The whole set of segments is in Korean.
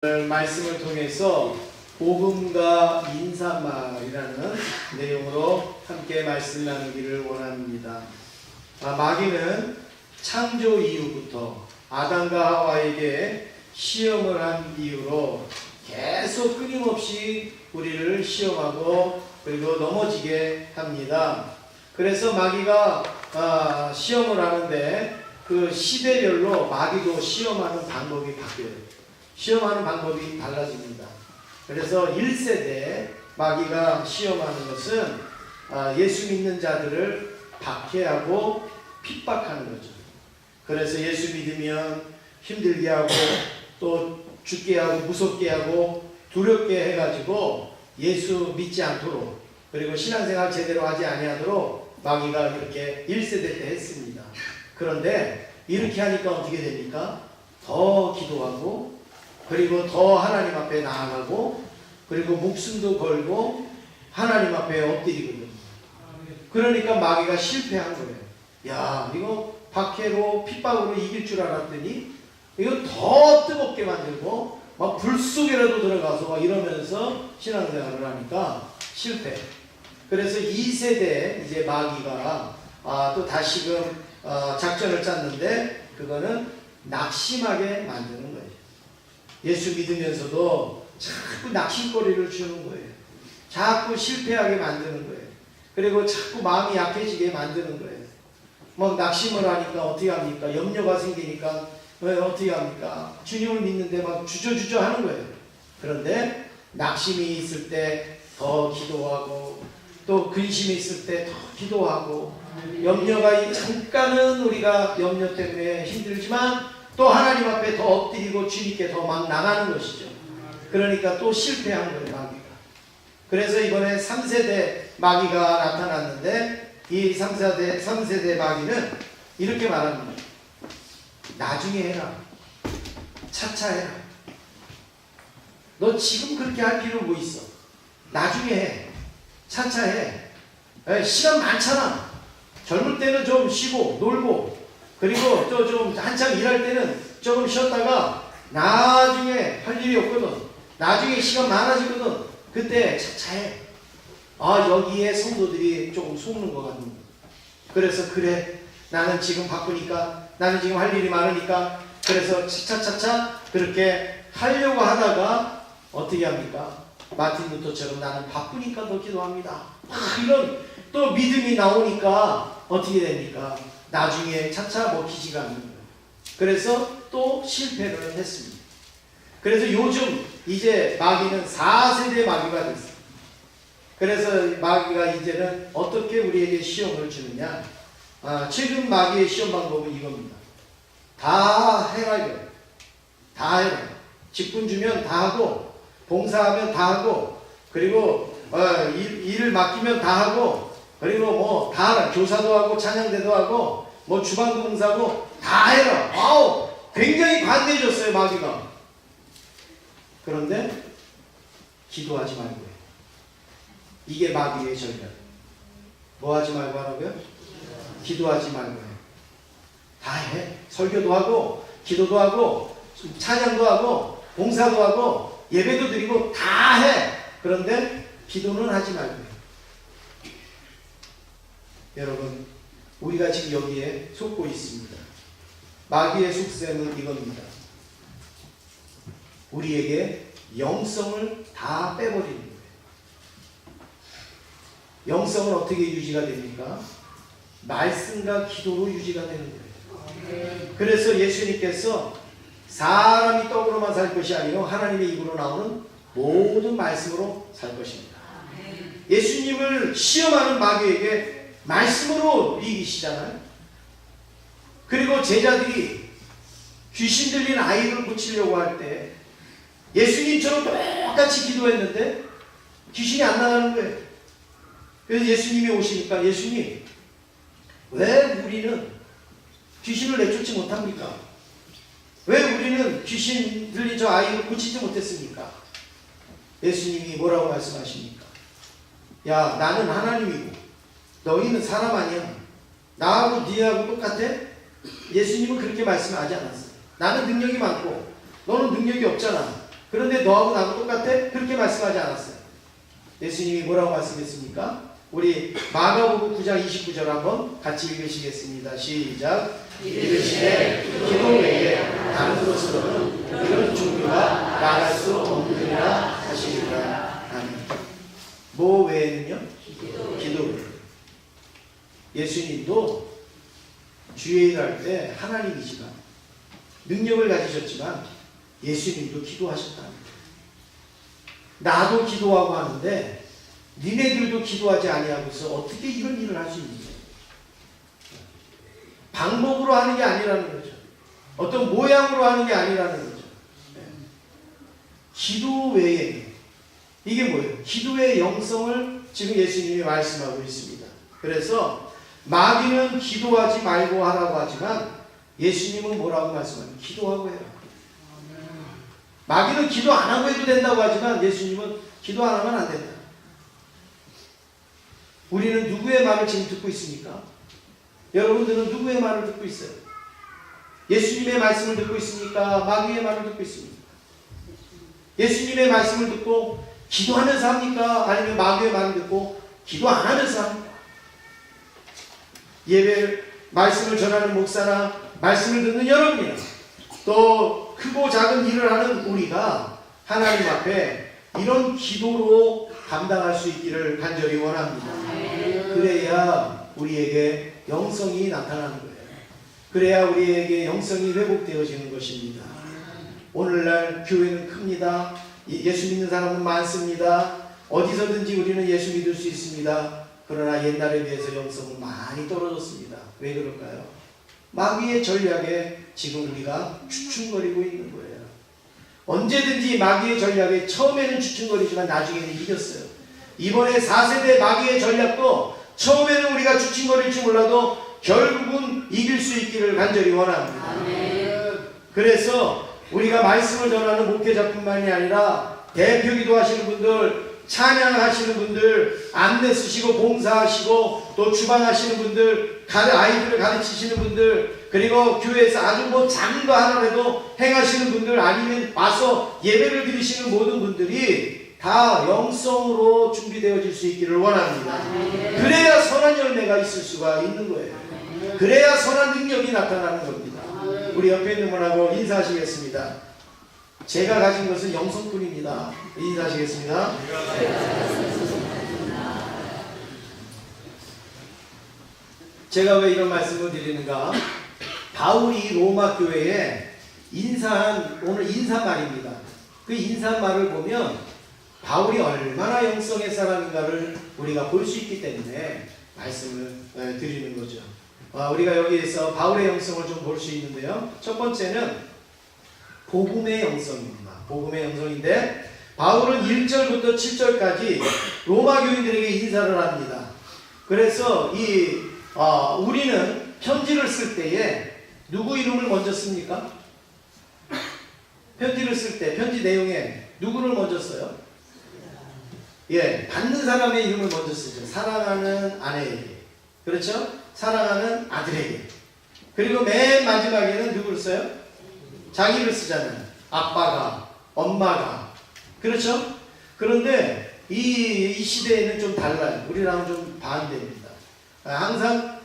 오늘 말씀을 통해서 복음과 인사말이라는 내용으로 함께 말씀 나누기를 원합니다. 마귀는 창조 이후부터 아담과 하와에게 시험을 한 이유로 계속 끊임없이 우리를 시험하고 그리고 넘어지게 합니다. 그래서 마귀가 시험을 하는데 그 시대별로 마귀도 시험하는 방법이 바뀌어요. 시험하는 방법이 달라집니다. 그래서 1세대 마귀가 시험하는 것은 예수 믿는 자들을 박해하고 핍박하는 거죠. 그래서 예수 믿으면 힘들게 하고 또 죽게 하고 무섭게 하고 두렵게 해가지고 예수 믿지 않도록 그리고 신앙생활 제대로 하지 아니하도록 마귀가 이렇게 1세대 때 했습니다. 그런데 이렇게 하니까 어떻게 됩니까? 더 기도하고 그리고 더 하나님 앞에 나아가고 그리고 목숨도 걸고 하나님 앞에 엎드리거든요. 그러니까 마귀가 실패한 거예요. 야, 이거 박해로 핍박으로 이길 줄 알았더니 이거 더 뜨겁게 만들고 막 불 속에라도 들어가서 막 이러면서 신앙생활을 하니까 실패. 그래서 2세대 이제 마귀가 또 다시금 작전을 짰는데 그거는 낙심하게 만드는 거예요. 예수 믿으면서도 자꾸 낙심거리를 주는 거예요. 자꾸 실패하게 만드는 거예요. 그리고 자꾸 마음이 약해지게 만드는 거예요. 막 낙심을 하니까 어떻게 합니까? 염려가 생기니까 어떻게 합니까? 주님을 믿는데 막 주저주저 하는 거예요. 그런데 낙심이 있을 때 더 기도하고 또 근심이 있을 때 더 기도하고 염려가 잠깐은 우리가 염려 때문에 힘들지만 또 하나님 앞에 더 엎드리고 주님께 더 막 나가는 것이죠. 그러니까 또 실패한 거예요, 마귀가. 그래서 이번에 3세대 마귀가 나타났는데 이 3세대 마귀는 이렇게 말합니다. 나중에 해라. 차차 해라. 너 지금 그렇게 할 필요 뭐 있어? 나중에 해. 차차 해. 시간 많잖아. 젊을 때는 좀 쉬고 놀고 그리고 또 좀 한참 일할 때는 조금 쉬었다가 나중에 할 일이 없거든. 나중에 시간 많아지거든. 그때 차차해. 여기에 성도들이 조금 속는 것 같은 거야. 그래서 그래 나는 지금 바쁘니까 나는 지금 할 일이 많으니까 그래서 차차차차 그렇게 하려고 하다가 어떻게 합니까? 마틴 루터처럼 나는 바쁘니까 더 기도합니다. 이런 또 믿음이 나오니까 어떻게 됩니까? 나중에 차차 먹히지가 않는 거예요. 그래서 또 실패를 했습니다. 그래서 요즘 이제 마귀는 4세대 마귀가 됐어요. 그래서 마귀가 이제는 어떻게 우리에게 시험을 주느냐? 최근 마귀의 시험 방법은 이겁니다. 다 해라 이거예요. 다 해라. 직분 주면 다 하고 봉사하면 다 하고 그리고 일을 맡기면 다 하고 그리고 뭐 다 하라. 교사도 하고 찬양대도 하고 뭐 주방도 봉사하고 다 해라. 굉장히 관대해졌어요 마귀가. 그런데 기도하지 말고 해. 이게 마귀의 전략. 뭐 하지 말고 하라고요? 기도하지 말고 해. 다 해. 설교도 하고 기도도 하고 찬양도 하고 봉사도 하고 예배도 드리고 다 해. 그런데 기도는 하지 말고 해. 여러분 우리가 지금 여기에 속고 있습니다. 마귀의 속셈은 이겁니다. 우리에게 영성을 다 빼버리는 거예요. 영성은 어떻게 유지가 됩니까? 말씀과 기도로 유지가 되는 거예요. 그래서 예수님께서 사람이 떡으로만 살 것이 아니요 하나님의 입으로 나오는 모든 말씀으로 살 것입니다. 예수님을 시험하는 마귀에게 말씀으로 이기시잖아요. 그리고 제자들이 귀신 들린 아이를 고치려고 할 때 예수님처럼 똑같이 기도했는데 귀신이 안 나가는 거예요. 그래서 예수님이 오시니까 예수님 왜 우리는 귀신을 내쫓지 못합니까? 왜 우리는 귀신 들린 저 아이를 고치지 못했습니까? 예수님이 뭐라고 말씀하십니까? 야 나는 하나님이고 너희는 사람 아니야. 나하고 니하고 똑같아? 예수님은 그렇게 말씀하지 않았어요. 나는 능력이 많고 너는 능력이 없잖아. 그런데 너하고 나하고 똑같아? 그렇게 말씀하지 않았어요. 예수님이 뭐라고 말씀했습니까? 우리 마가복음 9장 29절 한번 같이 읽으시겠습니다. 시작. 이르시되 기도 외에 다른 것으로는 이런 종류가 말할 수 없느니라 하시니라. 아멘. 뭐 외에는요? 기도 외에. 예수님도 주의 일 할 때 하나님이지만 능력을 가지셨지만 예수님도 기도하셨답니다. 나도 기도하고 하는데 니네들도 기도하지 아니하고서 어떻게 이런 일을 할 수 있느냐. 방법으로 하는 게 아니라는 거죠. 어떤 모양으로 하는 게 아니라는 거죠. 기도 외에 이게 뭐예요? 기도의 영성을 지금 예수님이 말씀하고 있습니다. 그래서 마귀는 기도하지 말고 하라고 하지만 예수님은 뭐라고 말씀하세요? 기도하고 해라. 마귀는 기도 안 하고 해도 된다고 하지만 예수님은 기도 안 하면 안 된다. 우리는 누구의 말을 지금 듣고 있습니까? 여러분들은 누구의 말을 듣고 있어요? 예수님의 말씀을 듣고 있습니까? 마귀의 말을 듣고 있습니까? 예수님의 말씀을 듣고 기도하면서 합니까? 아니면 마귀의 말을 듣고 기도 안 하면서 합니까? 예배 말씀을 전하는 목사나 말씀을 듣는 여러분이나 또 크고 작은 일을 하는 우리가 하나님 앞에 이런 기도로 감당할 수 있기를 간절히 원합니다. 그래야 우리에게 영성이 나타나는 거예요. 그래야 우리에게 영성이 회복되어지는 것입니다. 오늘날 교회는 큽니다. 예수 믿는 사람은 많습니다. 어디서든지 우리는 예수 믿을 수 있습니다. 그러나 옛날에 비해서 영성은 많이 떨어졌습니다. 왜 그럴까요? 마귀의 전략에 지금 우리가 주춤거리고 있는 거예요. 언제든지 마귀의 전략에 처음에는 주춤거리지만 나중에는 이겼어요. 이번에 4세대 마귀의 전략도 처음에는 우리가 주춤거릴지 몰라도 결국은 이길 수 있기를 간절히 원합니다. 그래서 우리가 말씀을 전하는 목회자뿐만이 아니라 대표기도 하시는 분들, 찬양하시는 분들, 안내 쓰시고 봉사하시고 또 주방하시는 분들, 아이들을 가르치시는 분들, 그리고 교회에서 아주 뭐 작은 거 하나라도 행하시는 분들, 아니면 와서 예배를 드리시는 모든 분들이 다 영성으로 준비되어질 수 있기를 원합니다. 그래야 선한 열매가 있을 수가 있는 거예요. 그래야 선한 능력이 나타나는 겁니다. 우리 옆에 있는 분하고 인사하시겠습니다. 제가 가진 것은 영성뿐입니다. 인사하시겠습니다. 제가 왜 이런 말씀을 드리는가? 바울이 로마 교회에 인사한 오늘 인사말입니다. 그 인사말을 보면 바울이 얼마나 영성의 사람인가를 우리가 볼 수 있기 때문에 말씀을 드리는 거죠. 우리가 여기에서 바울의 영성을 좀 볼 수 있는데요. 첫 번째는 복음의 영성입니다. 복음의 영성인데 바울은 1절부터 7절까지 로마 교인들에게 인사를 합니다. 그래서 우리는 편지를 쓸 때에 누구 이름을 먼저 씁니까? 편지를 쓸 때 편지 내용에 누구를 먼저 써요? 예, 받는 사람의 이름을 먼저 쓰죠. 사랑하는 아내에게, 그렇죠? 사랑하는 아들에게. 그리고 맨 마지막에는 누구를 써요? 자기를 쓰잖아요. 아빠가, 엄마가, 그렇죠? 그런데 이 시대에는 좀 달라요. 우리랑은 좀 반대입니다. 항상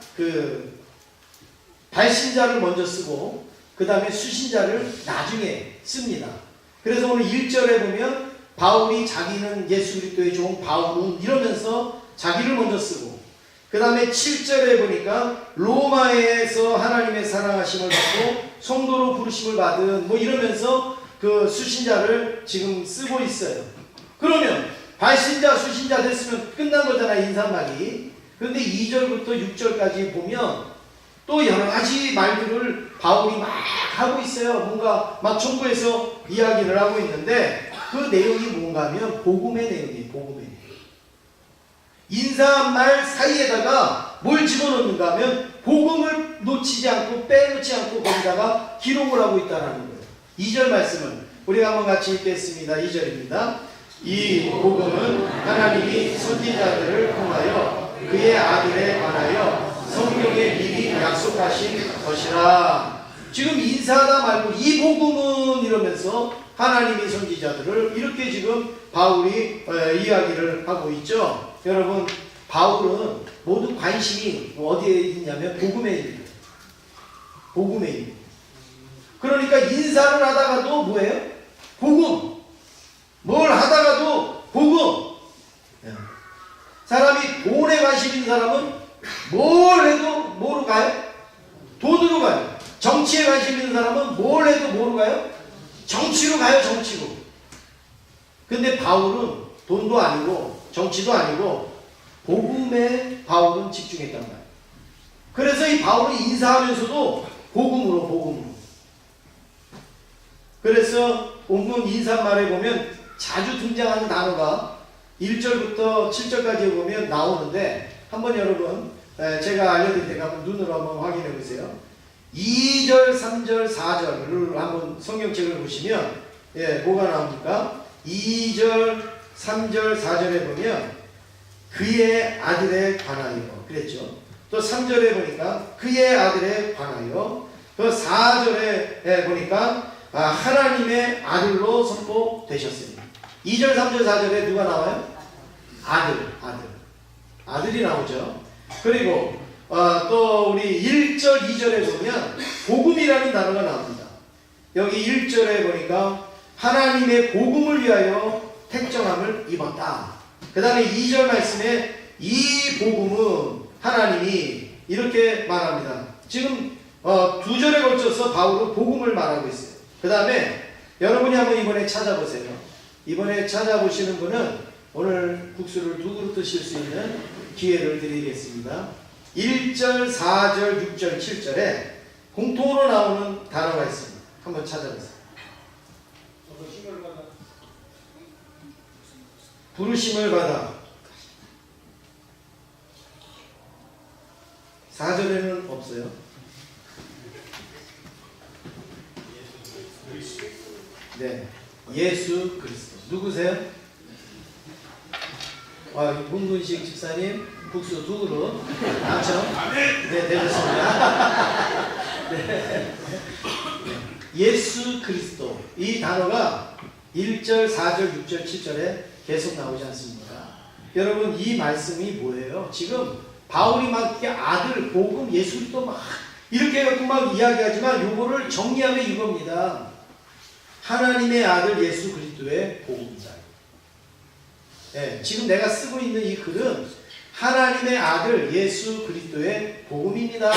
발신자를 먼저 쓰고 그 다음에 수신자를 나중에 씁니다. 그래서 오늘 1절에 보면 바울이 자기는 예수 그리스도의 종 바울은 이러면서 자기를 먼저 쓰고, 그 다음에 7절에 보니까 로마에서 하나님의 사랑하심을 받고 성도로 부르심을 받은 뭐 이러면서 그 수신자를 지금 쓰고 있어요. 그러면 발신자 수신자 됐으면 끝난 거잖아요, 인사말이. 그런데 2절부터 6절까지 보면 또 여러 가지 말들을 바울이 막 하고 있어요. 뭔가 막 첨부해서 이야기를 하고 있는데 그 내용이 뭔가 하면 복음의 내용이에요. 복음의 내용. 인사말 사이에다가 뭘 집어넣는가 하면 복음을 놓치지 않고 빼놓지 않고 거기다가 기록을 하고 있다는 거예요. 2절 말씀을 우리가 한번 같이 읽겠습니다. 2절입니다. 이 복음은 하나님이 선지자들을 통하여 그의 아들에 관하여 성경에 미리 약속하신 것이라. 지금 인사하다 말고 이 복음은 이러면서 하나님의 선지자들을 이렇게 지금 바울이 이야기를 하고 있죠. 여러분, 바울은 모두 관심이 어디에 있냐면 복음에 있는 복음에 있는. 그러니까 인사를 하다가도 뭐예요? 복음. 뭘 하다가도 복음. 사람이 돈에 관심 있는 사람은 뭘 해도 뭐로 가요? 돈으로 가요. 정치에 관심 있는 사람은 뭘 해도 뭐로 가요? 정치로 가요, 정치로. 근데 바울은 돈도 아니고 정치도 아니고 복음에 바울은 집중했단 말이에요. 그래서 이 바울은 인사하면서도 복음으로. 그래서 본문 인사말에 보면 자주 등장하는 단어가 1절부터 7절까지 보면 나오는데, 한번 여러분 제가 알려드릴 테니까 한번 눈으로 한번 확인해 보세요. 2절, 3절, 4절을 한번 성경책을 보시면 뭐가 나옵니까? 2절, 3절, 4절에 보면 그의 아들에 관하여 그랬죠. 또 3절에 보니까 그의 아들에 관하여, 또 4절에 보니까 하나님의 아들로 선포되셨습니다. 2절, 3절, 4절에 누가 나와요? 아들이 나오죠. 그리고 또 우리 1절, 2절에 보면 복음이라는 단어가 나옵니다. 여기 1절에 보니까 하나님의 복음을 위하여 택정함을 입었다. 그 다음에 2절 말씀에 이 복음은 하나님이 이렇게 말합니다. 지금 2절에 걸쳐서 바울은 복음을 말하고 있어요. 그 다음에 여러분이 한번 이번에 찾아보세요. 이번에 찾아보시는 분은 오늘 국수를 2그릇 드실 수 있는 기회를 드리겠습니다. 1절, 4절, 6절, 7절에 공통으로 나오는 단어가 있습니다. 한번 찾아보세요. 부르심을 받아. 4절에는 없어요. 네, 예수 그리스도. 누구세요? 문근식 집사님 국수 2그릇 당첨. 네, 되셨습니다. 네. 예수 그리스도, 이 단어가 1절, 4절, 6절, 7절에 계속 나오지 않습니까? 여러분, 이 말씀이 뭐예요? 지금 바울이 막 이렇게 아들, 복음, 예수 그리스도 막 이렇게 해갖고 막 이야기하지만 요거를 정리하면 이겁니다. 하나님의 아들 예수 그리스도의 복음이다. 네, 지금 내가 쓰고 있는 이 글은 하나님의 아들 예수 그리스도의 복음입니다.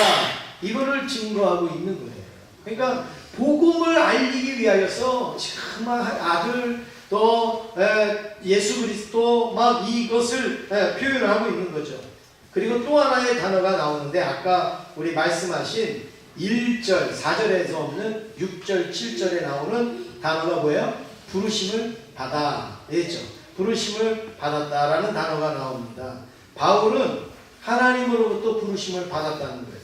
이거를 증거하고 있는 거예요. 그러니까 복음을 알리기 위하여서 지금 아들 또 예수 그리스도 막 이것을 표현을 하고 있는 거죠. 그리고 또 하나의 단어가 나오는데, 아까 우리 말씀하신 1절 4절에서 없는 6절 7절에 나오는 단어가 뭐예요? 부르심을 받아. 했죠. 부르심을 받았다라는 단어가 나옵니다. 바울은 하나님으로부터 부르심을 받았다는 거예요.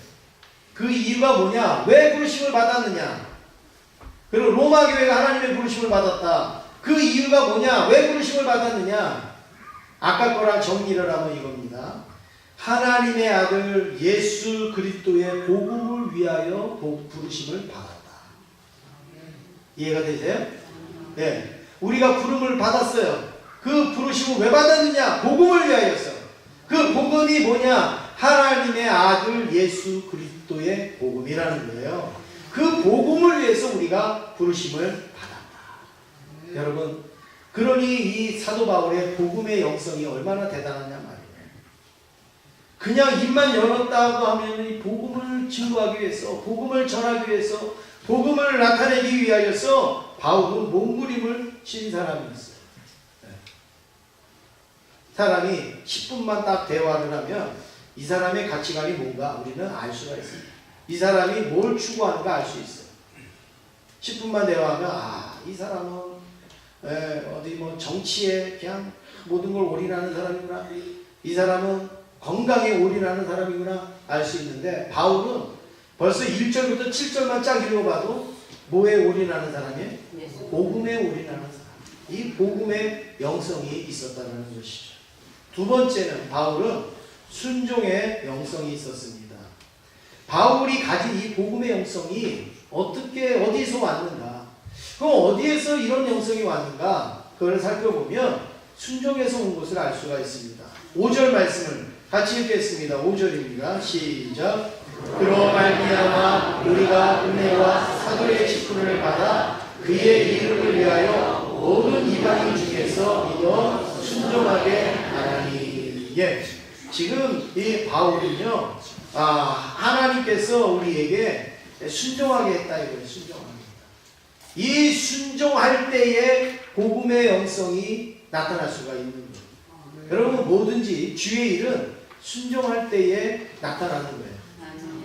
그 이유가 뭐냐? 왜 부르심을 받았느냐? 그리고 로마 교회가 하나님의 부르심을 받았다. 그 이유가 뭐냐? 왜 부르심을 받았느냐? 아까 거랑 정리를 하면 이겁니다. 하나님의 아들 예수 그리스도의 복음을 위하여 부르심을 받았다. 이해가 되세요? 네. 우리가 부름을 받았어요. 그 부르심을 왜 받았느냐? 복음을 위하여서. 그 복음이 뭐냐? 하나님의 아들 예수 그리스도의 복음이라는 거예요. 그 복음을 위해서 우리가 부르심을 받았다. 여러분, 그러니 이 사도 바울의 복음의 영성이 얼마나 대단하냐 말이에요. 그냥 입만 열었다고 하면 이 복음을 증거하기 위해서, 복음을 전하기 위해서, 복음을 나타내기 위하여서 바울은 몸부림을 친 사람이었어요. 사람이 10분만 딱 대화를 하면 이 사람의 가치관이 뭔가 우리는 알 수가 있습니다. 이 사람이 뭘 추구하는가 알 수 있어요. 10분만 대화하면 이 사람은 어디 뭐 정치에 그냥 모든 걸 올인하는 사람이구나, 이 사람은 건강에 올인하는 사람이구나 알 수 있는데, 바울은 벌써 1절부터 7절만 쫙 읽어봐도 뭐에 올인하는 사람이에요? 복음에 올인하는 사람. 이 복음의 영성이 있었다는 것이죠. 두 번째는 바울은 순종의 영성이 있었습니다. 바울이 가진 이 복음의 영성이 어디서 왔는가? 그럼 어디에서 이런 영성이 왔는가? 그걸 살펴보면 순종에서 온 것을 알 수가 있습니다. 5절 말씀을 같이 읽겠습니다. 5절입니다. 시작. 그로 말미암아 우리가 은혜와 사도의 직분을 받아 그의 이름을 위하여 모든 이방인 중에서 믿어 순종하게 하나니. 예, 지금 이 바울은요, 하나님께서 우리에게 순종하게 했다 이거예요. 순종하게. 이 순종할 때에 복음의 영성이 나타날 수가 있는 거예요. 여러분, 뭐든지 주의 일은 순종할 때에 나타나는 거예요.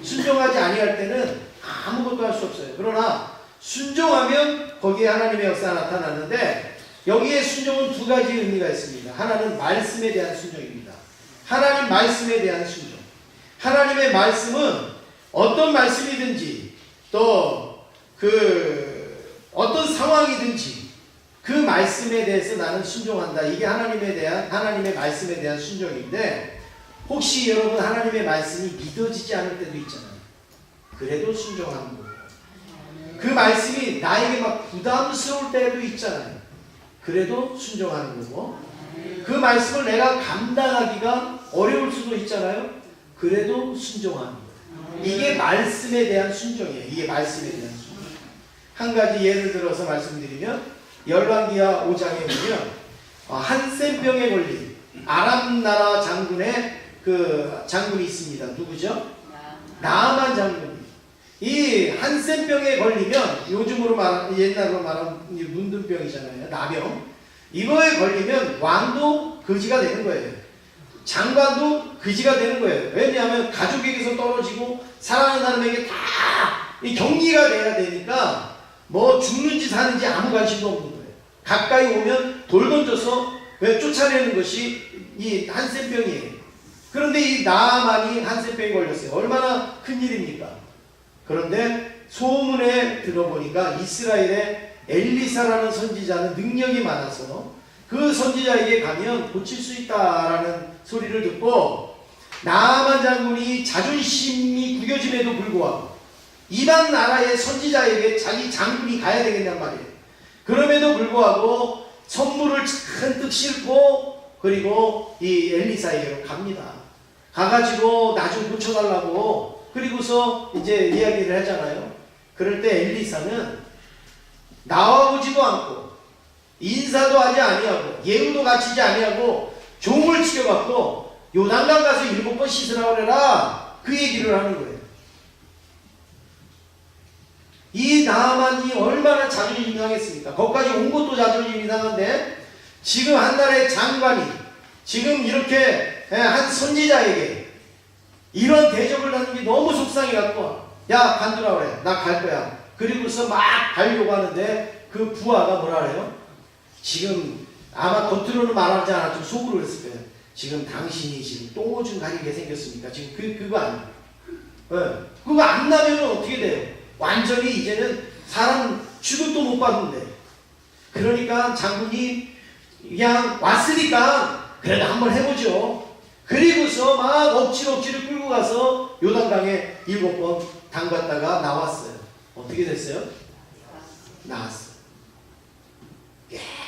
순종하지 아니할 때는 아무것도 할 수 없어요. 그러나 순종하면 거기에 하나님의 역사가 나타나는데, 여기에 순종은 두 가지 의미가 있습니다. 하나는 말씀에 대한 순종입니다. 하나님 말씀에 대한 순종. 하나님의 말씀은 어떤 말씀이든지 또 어떤 상황이든지 그 말씀에 대해서 나는 순종한다. 이게 하나님의 말씀에 대한 순종인데, 혹시 여러분 하나님의 말씀이 믿어지지 않을 때도 있잖아요. 그래도 순종하는 거예요. 그 말씀이 나에게 막 부담스러울 때도 있잖아요. 그래도 순종하는 거고, 그 말씀을 내가 감당하기가 어려울 수도 있잖아요. 그래도 순종하는 거예요. 이게 말씀에 대한 순종이에요. 이게 말씀에 대한 순종. 한 가지 예를 들어서 말씀드리면, 열왕기하 5장에 보면 한센병에 걸린 아람 나라 장군의 그 장군이 있습니다. 누구죠? 나아만 장군. 이 한센병에 걸리면, 요즘으로 옛날로 말하면 문둥병이잖아요. 나병. 이거에 걸리면 왕도 거지가 되는 거예요. 장관도 거지가 되는 거예요. 왜냐하면 가족에게서 떨어지고 사랑하는 사람에게 다 이 격리가 돼야 되니까 뭐 죽는지 사는지 아무 관심도 없는 거예요. 가까이 오면 돌 던져서 쫓아내는 것이 이 한센병이에요. 그런데 이 나아만이 한센병에 걸렸어요. 얼마나 큰일입니까? 그런데 소문에 들어보니까 이스라엘의 엘리사라는 선지자는 능력이 많아서 그 선지자에게 가면 고칠 수 있다라는 소리를 듣고, 나아만 장군이 자존심이 구겨짐에도 불구하고 이방 나라의 선지자에게 자기 장군이 가야 되겠냔 말이에요. 그럼에도 불구하고 선물을 잔뜩 싣고 그리고 이 엘리사에게로 갑니다. 가가지고 나 좀 고쳐달라고, 그리고서 이제 이야기를 하잖아요. 그럴 때 엘리사는 나와보지도 않고 인사도 하지 아니하고 예우도 갖추지 아니하고 종을 치켜갖고 요단강 가서 7번 씻으라고 그래라, 그 얘기를 하는 거예요. 이 나아만이 얼마나 자존심이 상했습니까? 거기까지 온 것도 자존심이 상한데, 지금 한 나라의 장관이 지금 이렇게 한 선지자에게 이런 대접을 하는 게 너무 속상해갖고, 야 간두라 그래, 나 갈 거야. 그리고서 막 가려고 하는데 그 부하가 뭐라 그래요? 지금 아마 겉으로는 말하지 않았지만 속으로 그랬을 거예요. 지금 당신이 지금 똥오줌 가리게 생겼습니까? 지금 그거 아니에요. 네. 그거 안 나면 어떻게 돼요? 완전히 이제는 사람 취급도 못 받는데. 그러니까 장군이 그냥 왔으니까 그래도 한번 해보죠. 그리고서 막 억지로 끌고 가서 요단강에 7번 담갔다가 나왔어요. 어떻게 됐어요? 나왔어요.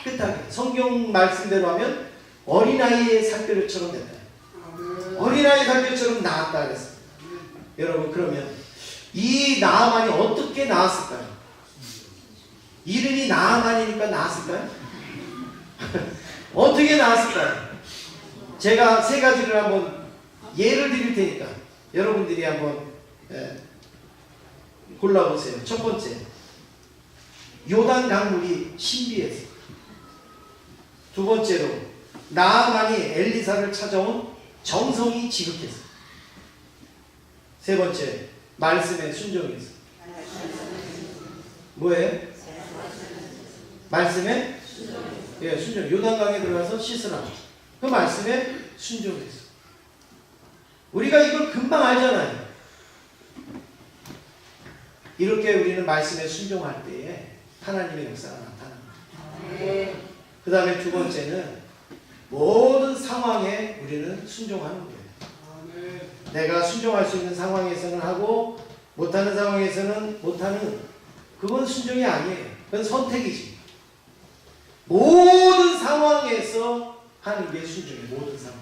깨끗하게. 성경 말씀대로 하면 어린아이의 살펴처럼 됐다. 어린아이 살펴처럼 나왔다 그랬어요. 여러분, 그러면 이 나아만이 어떻게 나왔을까요? 이름이 나아만이니까 나왔을까요? 어떻게 나왔을까요? 제가 세 가지를 한번 예를 드릴 테니까 여러분들이 한번 골라보세요. 첫 번째, 요단 강물이 신비해서. 두 번째로, 나아만이 엘리사를 찾아온 정성이 지극해서. 세 번째, 말씀에 순종해서. 뭐예요? 말씀에? 예, 순종. 요단강에 들어가서 씻으라. 그 말씀에 순종해서. 우리가 이걸 금방 알잖아요. 이렇게 우리는 말씀에 순종할 때에 하나님의 역사가 나타납니다. 그 다음에 두 번째는 모든 상황에 우리는 순종하는 거예요. 내가 순종할 수 있는 상황에서는 하고 못하는 상황에서는 못하는, 그건 순종이 아니에요. 그건 선택이지. 모든 상황에서 하는 게 순종해. 모든 상황에서.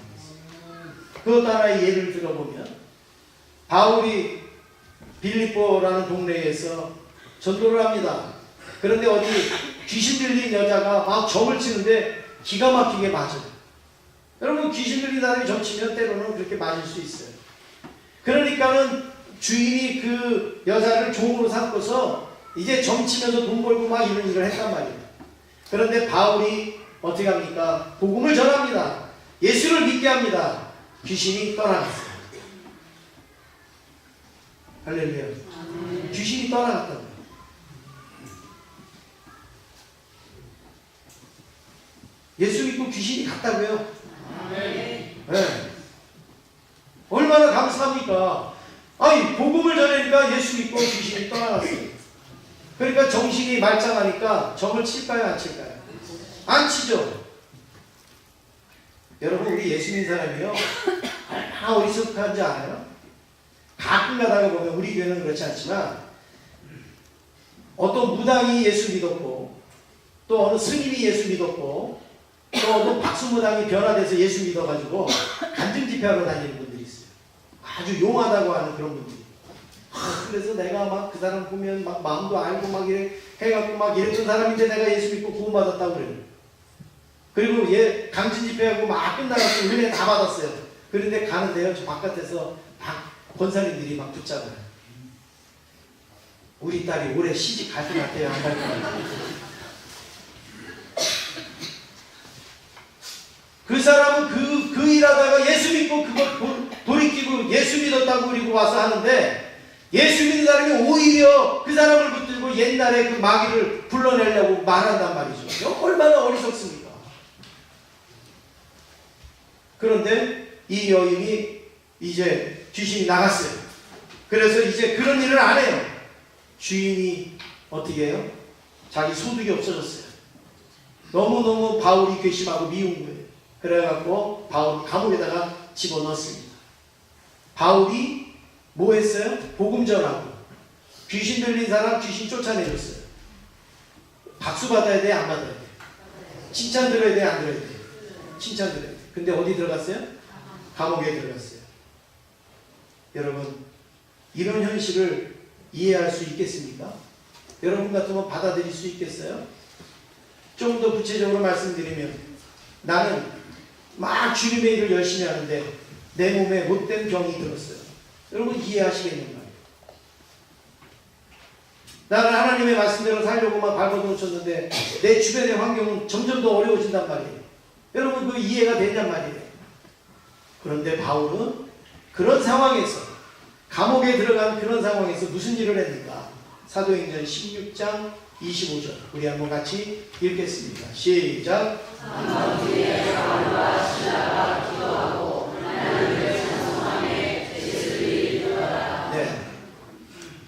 그것 하나의 예를 들어보면 바울이 빌립보라는 동네에서 전도를 합니다. 그런데 어디 귀신 들린 여자가 막 점을 치는데 기가 막히게 맞아요. 여러분 귀신 들린 사람이 점 치면 때로는 그렇게 맞을 수 있어요. 그러니까는 주인이 그 여자를 종으로 삼고서 이제 점 치면서 돈 벌고 막 이런 일을 했단 말이에요. 그런데 바울이 어떻게 합니까? 복음을 전합니다. 예수를 믿게 합니다. 귀신이 떠나갔어요. 할렐루야. 귀신이 떠나갔다는 거예요. 예수 믿고 귀신이 갔다고요? 네. 얼마나 감사합니까? 아니 복음을 전하니까 예수 믿고 귀신이 떠나갔어요. 그러니까 정신이 말짱하니까 점을 칠까요? 안 칠까요? 안 치죠. 여러분 우리 예수 믿는 사람이요 얼마나 어리석한지 알아요? 가끔 가다가 보면 우리 교회는 그렇지 않지만 어떤 무당이 예수 믿었고 또 어느 스님이 예수 믿었고 또 어떤 박수무당이 변화돼서 예수 믿어가지고 간증 집회하러 다니는 분들이 있어요. 아주 용하다고 하는 그런 분들이. 그래서 내가 막 그 사람 보면 막 마음도 알고 막 이래 해갖고 막 이랬던 사람인데 내가 예수 믿고 구원받았다고 그래요. 그리고 얘 강진 집회하고 막 끝나갖고 은혜 다 받았어요. 그런데 가는데요 저 바깥에서 막 권사님들이 막 붙잡아요. 우리 딸이 올해 시집 갈 것 같아요? 안 갈 것 같아요? 그 사람은 그 일하다가 예수 믿고 그거 돌이키고 예수 믿었다고 그리고 와서 하는데 예수 믿는 사람이 오히려 그 사람을 붙들고 옛날에 그 마귀를 불러내려고 말한단 말이죠. 얼마나 어리석습니까? 그런데 이 여인이 이제 귀신이 나갔어요. 그래서 이제 그런 일을 안 해요. 주인이 어떻게 해요? 자기 소득이 없어졌어요. 너무너무 바울이 괘씸하고 미운 거예요. 그래갖고 바울 감옥에다가 집어넣었습니다. 바울이 뭐 했어요? 복음 전하고 귀신 들린 사람 귀신 쫓아내줬어요. 박수 받아야 돼? 안 받아야 돼? 칭찬 들어야 돼? 안 들어야 돼? 칭찬 들어야 돼. 근데 어디 들어갔어요? 감옥에 들어갔어요. 여러분 이런 현실을 이해할 수 있겠습니까? 여러분 같으면 받아들일 수 있겠어요? 좀 더 구체적으로 말씀드리면 나는 막 주님의 일을 열심히 하는데 내 몸에 못된 병이 들었어요. 여러분 이해하시겠는가요? 나는 하나님의 말씀대로 살려고만 발버둥쳤는데 내 주변의 환경은 점점 더 어려워진단 말이에요. 여러분 그 이해가 되냔 말이에요. 그런데 바울은 그런 상황에서 감옥에 들어간 그런 상황에서 무슨 일을 했는가? 사도행전 16장 25절 우리 한번 같이 읽겠습니다. 시작. 네.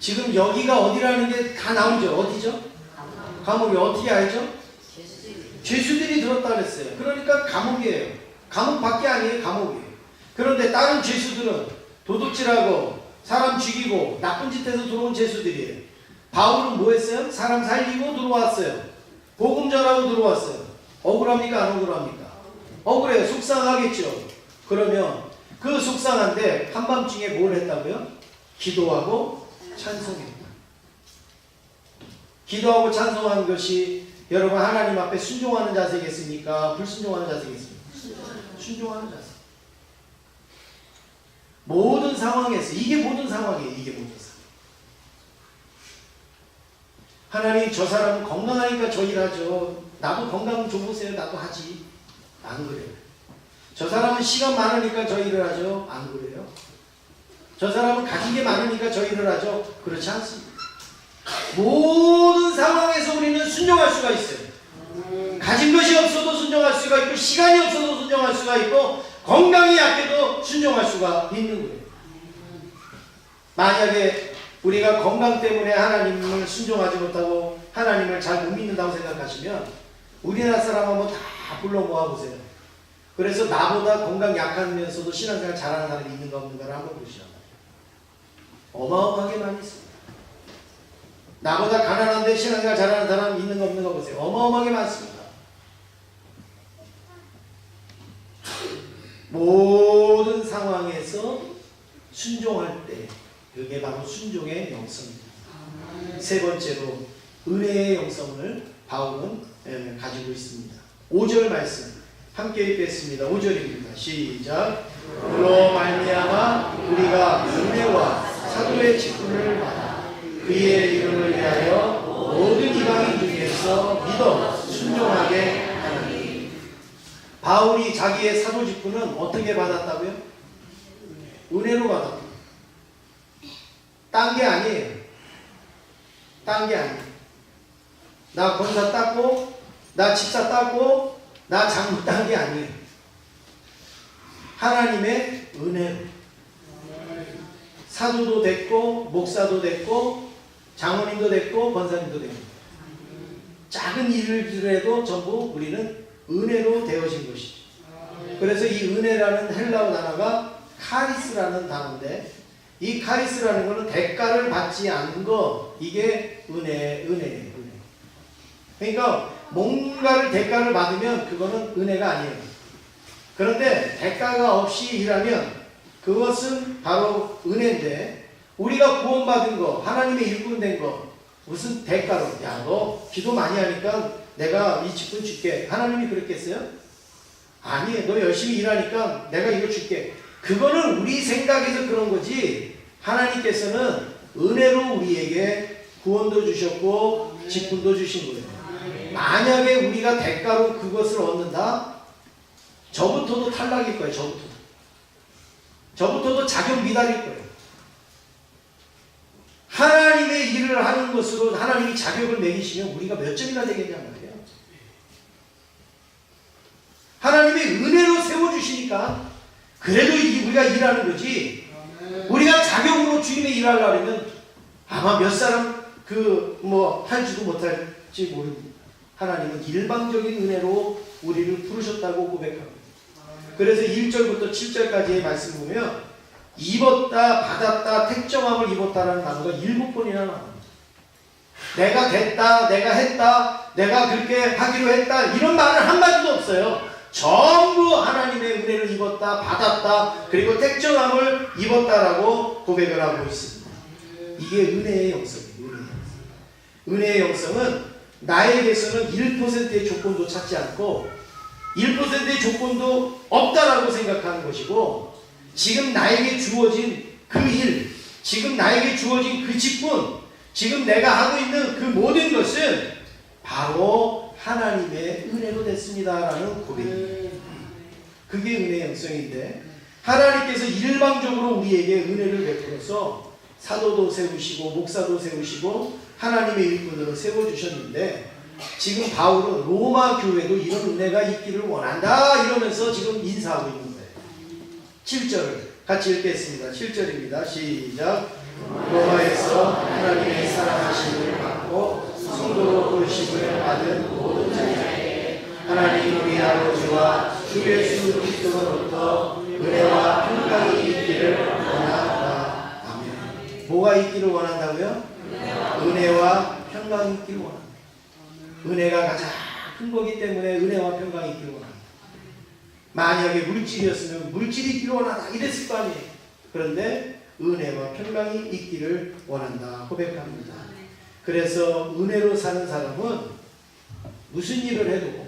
지금 여기가 어디라는 게 다 나오죠. 어디죠? 감옥이 어떻게 알죠? 죄수들이 들었다 그랬어요. 그러니까 감옥이에요. 감옥 밖에 아니에요. 감옥이에요. 그런데 다른 죄수들은 도둑질하고 사람 죽이고 나쁜 짓 해서 들어온 죄수들이에요. 바울은 뭐 했어요? 사람 살리고 들어왔어요. 복음 전하고 들어왔어요. 억울합니까? 안 억울합니까? 억울해요. 속상하겠죠. 그러면 그 속상한데 한밤중에 뭘 했다고요? 기도하고 찬송했다. 기도하고 찬송하는 것이 여러분 하나님 앞에 순종하는 자세겠습니까? 불순종하는 자세겠습니까? 순종하는 자세. 모든 상황에서 이게 모든 상황이에요. 이게 모든 상황. 하나님 저 사람은 건강하니까 저 일하죠. 나도 건강 좀 보세요. 나도 하지. 안 그래요. 저 사람은 시간 많으니까 저 일을 하죠. 안 그래요. 저 사람은 가진 게 많으니까 저 일을 하죠. 그렇지 않습니다. 모든 상황에서 우리는 순종할 수가 있어요. 가진 것이 없어도 순종할 수가 있고 시간이 없어도 순종할 수가 있고 건강이 약해도 순종할 수가 있는 거예요. 만약에 우리가 건강 때문에 하나님을 순종하지 못하고 하나님을 잘 못 믿는다고 생각하시면 우리나라 사람 한번 다 불러 모아보세요. 그래서 나보다 건강 약하면서도 신앙생활 잘하는 사람이 있는가 없는가를 한번 보시란 말이에요. 어마어마하게 많이 있습니다. 나보다 가난한데 신앙생활 잘하는 사람 있는 거 없는 거 보세요. 어마어마하게 많습니다. 모든 상황에서 순종할 때 그게 바로 순종의 영성입니다. 세 번째로 은혜의 영성을 바울은 가지고 있습니다. 5절 말씀 함께 읽겠습니다. 5절입니다. 시작. 그로 말미암아 우리가 은혜와 사도의 직분을 받아 그의 이름을 위하여 모든 이방인 중에서 믿어 순종하게 하나니. 바울이 자기의 사도 직분은 어떻게 받았다고요? 은혜로 받았다. 딴 게 아니에요. 딴 게 아니에요. 나 권사 땄고 나 집사 땄고 나 장로 딴 게 아니에요. 하나님의 은혜로 사도도 됐고 목사도 됐고 장로님도 됐고 권사님도 됐고 작은 일들에도 전부 우리는 은혜로 되어진 것이죠. 그래서 이 은혜라는 헬라어 단어가 카리스라는 단어인데 이 카리스라는 것은 대가를 받지 않은 것, 이게 은혜예요. 그러니까 뭔가를 대가를 받으면 그거는 은혜가 아니에요. 그런데 대가가 없이 일하면 그것은 바로 은혜인데 우리가 구원받은 거, 하나님의 일꾼 된 거, 무슨 대가로, 야, 너 기도 많이 하니까 내가 이 직분 줄게. 하나님이 그랬겠어요? 아니에요. 너 열심히 일하니까 내가 이거 줄게. 그거는 우리 생각에서 그런 거지, 하나님께서는 은혜로 우리에게 구원도 주셨고 직분도 주신 거예요. 만약에 우리가 대가로 그것을 얻는다? 저부터도 탈락일 거예요. 저부터도 자격 미달일 거예요. 하나님의 일을 하는 것으로 하나님이 자격을 매기시면 우리가 몇 점이나 되겠냐 말이에요. 하나님의 은혜로 세워주시니까 그래도 우리가 일하는 거지, 우리가 자격으로 주님의 일을 하려면 아마 몇 사람 할지도 못할지 모릅니다. 하나님은 일방적인 은혜로 우리를 부르셨다고 고백합니다. 그래서 1절부터 7절까지의 말씀 보면 입었다, 받았다, 택정함을 입었다라는 단어가 7번이나 나옵니다. 내가 됐다, 내가 했다, 내가 그렇게 하기로 했다, 이런 말은 한마디도 없어요. 전부 하나님의 은혜를 입었다, 받았다, 그리고 택정함을 입었다라고 고백을 하고 있습니다. 이게 은혜의 영성이에요. 은혜의 영성은 나에게서는 1%의 조건도 찾지 않고 1%의 조건도 없다라고 생각하는 것이고, 지금 나에게 주어진 그 일, 지금 나에게 주어진 그 직분, 지금 내가 하고 있는 그 모든 것은 바로 하나님의 은혜로 됐습니다라는 고백입니다. 그게 은혜의 영성인데, 하나님께서 일방적으로 우리에게 은혜를 베풀어서 사도도 세우시고 목사도 세우시고 하나님의 일꾼으로 세워주셨는데, 지금 바울은 로마 교회도 이런 은혜가 있기를 원한다 이러면서 지금 인사하고 있는 거예요. 7절을 같이 읽겠습니다. 7절입니다. 시작. 로마에서 하나님의 사랑하심을 받고 성도로 부르심을 받은 모든 자에게 하나님 우리 아버지와 주 예수 그리스도로부터 은혜와 평강이 있기를 원한다. 아멘. 뭐가 있기를 원한다고요? 은혜와 평강이 있기를 원한다. 은혜가 가장 큰 거기 때문에 은혜와 평강이 있기를 원합니다. 만약에 물질이었으면 물질이 있기를 원하다 이랬을 거 아니에요. 그런데 은혜와 평강이 있기를 원한다 고백합니다. 그래서 은혜로 사는 사람은 무슨 일을 해도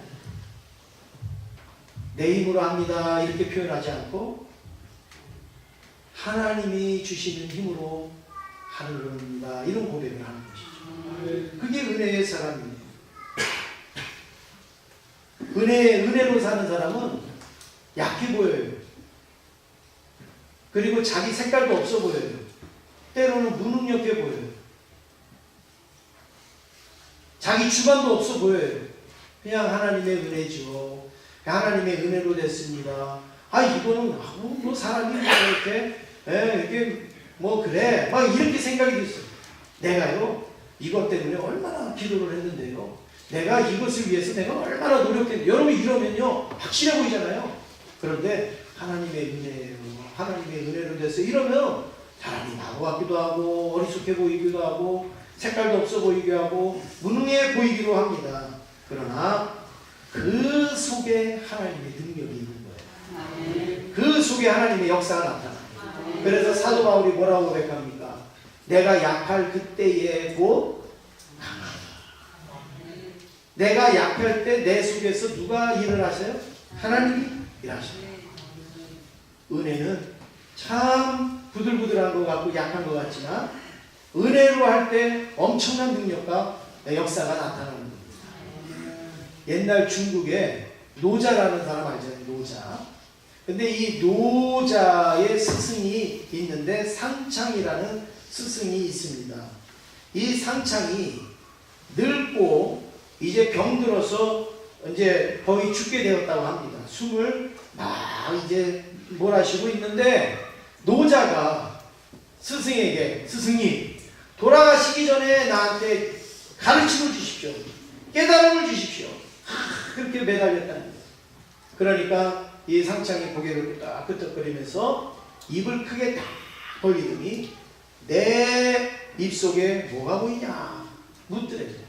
내 힘으로 합니다 이렇게 표현하지 않고 하나님이 주시는 힘으로 하는 겁니다 이런 고백을 하는 것이죠. 그게 은혜의 사람이에요. 은혜로 사는 사람은 약해 보여요. 그리고 자기 색깔도 없어 보여요. 때로는 무능력해 보여요. 자기 주관도 없어 보여요. 그냥 하나님의 은혜죠. 하나님의 은혜로 됐습니다. 이거는 뭐 사람이 이렇게 그래 막 이렇게 생각이 들었어요. 내가요 이것 때문에 얼마나 기도를 했는데요, 내가 이것을 위해서 내가 얼마나 노력했는데, 여러분 이러면요 확실해 보이잖아요. 그런데 하나님의 은혜예요. 하나님의 은혜로 돼서 이러면 사람이 바보 같기도 하고 어리숙해 보이기도 하고 색깔도 없어 보이게 하고 무능해 보이기도 합니다. 그러나 그 속에 하나님의 능력이 있는 거예요. 그 속에 하나님의 역사가 나타납니다. 그래서 사도 바울이 뭐라고 고백합니까? 내가 약할 그때에 곧 강하다. 내가 약할 때 내 속에서 누가 일을 하세요? 하나님이 일하십니다. 은혜는 참 부들부들한 것 같고 약한 것 같지만 은혜로 할 때 엄청난 능력과 역사가 나타나는 겁니다. 옛날 중국에 노자라는 사람 알잖아요. 노자. 근데 이 노자의 스승이 있는데 상창이라는 스승이 있습니다. 이 상창이 늙고 이제 병들어서 이제 거의 죽게 되었다고 합니다. 숨을 막 이제 몰아쉬고 있는데 노자가 스승에게 스승님 돌아가시기 전에 나한테 가르침을 주십시오. 깨달음을 주십시오. 그렇게 매달렸다는 거예요. 그러니까 이 상창이 고개를 딱 끄덕거리면서 입을 크게 딱 벌리더니 내 입속에 뭐가 보이냐 묻더래요.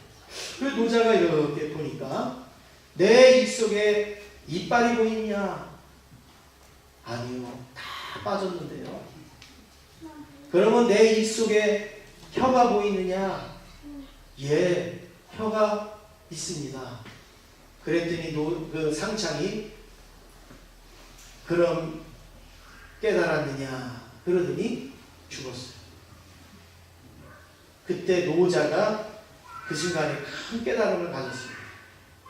그 노자가 이렇게 보니까 내 입속에 이빨이 보이냐? 아니요. 다 빠졌는데요. 그러면 내 입속에 혀가 보이느냐? 예, 혀가 있습니다. 그랬더니 그 상창이 그럼 깨달았느냐? 그러더니 죽었어요. 그때 노자가 그 순간에 큰 깨달음을 가졌습니다.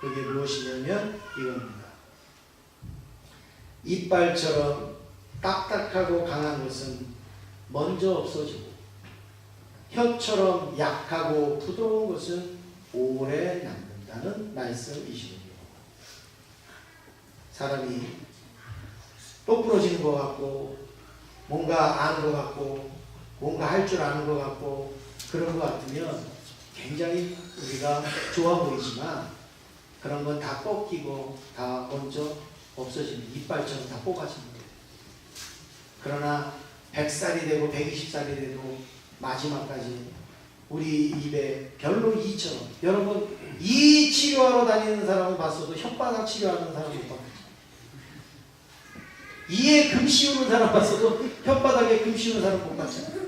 그게 무엇이냐면 이겁니다. 이빨처럼 딱딱하고 강한 것은 먼저 없어지고 혀처럼 약하고 부드러운 것은 오래 남는다는 말씀이시군요. 사람이 똑부러지는 것 같고 뭔가 아는 것 같고 뭔가 할 줄 아는 것 같고 그런 것 같으면 굉장히 우리가 좋아 보이지만 그런 건 다 꺾이고 다 먼저 없어지는 이빨처럼 다 뽑아지는 거예요. 그러나 100살이 되고 120살이 돼도 마지막까지 우리 입에 별로 이처럼 여러분 이 치료하러 다니는 사람을 봤어도 혓바닥 치료하는 사람을 못 봤죠. 이에 금 씌우는 사람 봤어도 혓바닥에 금 씌우는 사람 못 봤잖아요.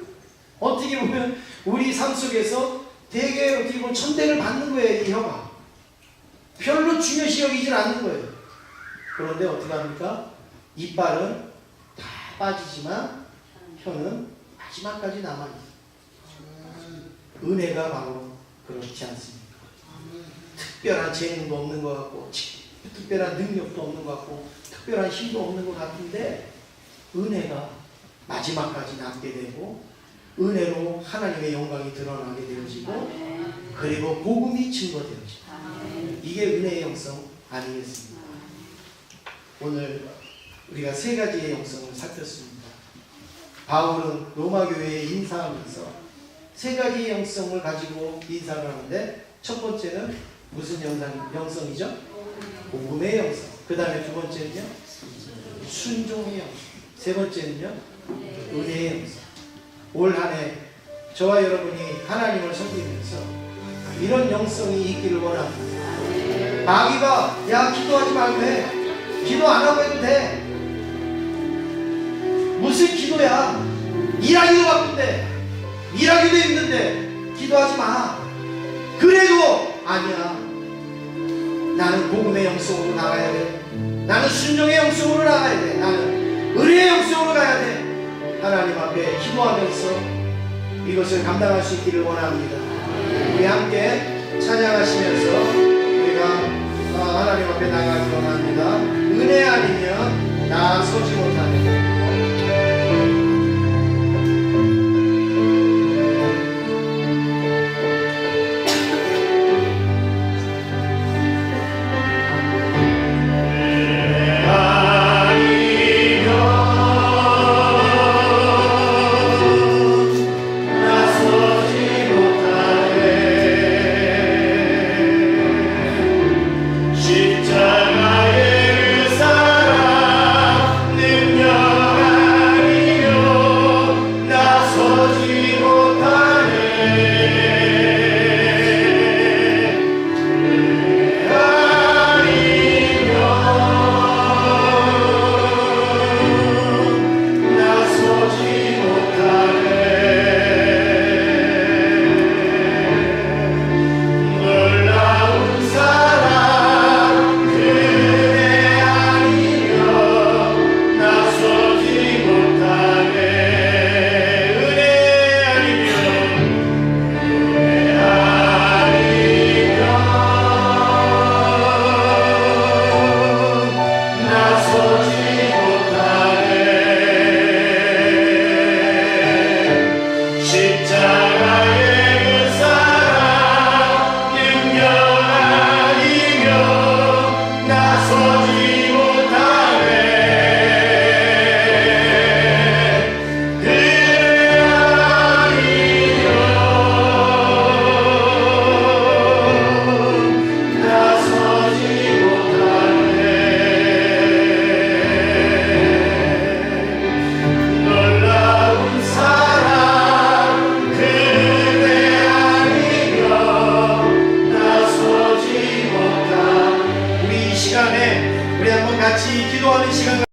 어떻게 보면 우리 삶 속에서 되게 어떻게 보면 천대를 받는 거예요. 이 혀가 별로 중요시 여기질 않는 거예요. 그런데 어떻게 합니까? 이빨은 다 빠지지만 혀는 마지막까지 남아있어요. 은혜가 바로 그렇지 않습니까? 특별한 재능도 없는 것 같고 특별한 능력도 없는 것 같고 특별한 힘도 없는 것 같은데 은혜가 마지막까지 남게 되고 은혜로 하나님의 영광이 드러나게 되어지고 그리고 복음이 증거되어지고 이게 은혜의 영성 아니겠습니까? 오늘 우리가 세 가지의 영성을 살폈습니다. 바울은 로마 교회에 인사하면서 세 가지의 영성을 가지고 인사를 하는데 첫 번째는 무슨 영성이죠? 복음의 영성. 그 다음에 두 번째는요? 순종의 영성. 세 번째는요? 은혜의 영성. 올 한 해 저와 여러분이 하나님을 섬기면서 이런 영성이 있기를 원합니다. 마귀가 야 기도하지 말고 해. 기도 안 하고 해도 돼. 무슨 기도야? 일하기도 바쁜데 일하기도 힘든데 기도하지 마. 그래도 아니야. 나는 복음의 영성으로 나가야 돼. 나는 순종의 영성으로 나가야 돼. 나는 은혜의 영성으로 가야 돼. 하나님 앞에 기도하면서 이것을 감당할 수 있기를 원합니다. 우리 함께 찬양하시면서 우리가 하나님 앞에 나가기 원합니다. 은혜 아니면 나 서지 못하네. 십자가의 그 사랑 능력 같이 기도하는 시간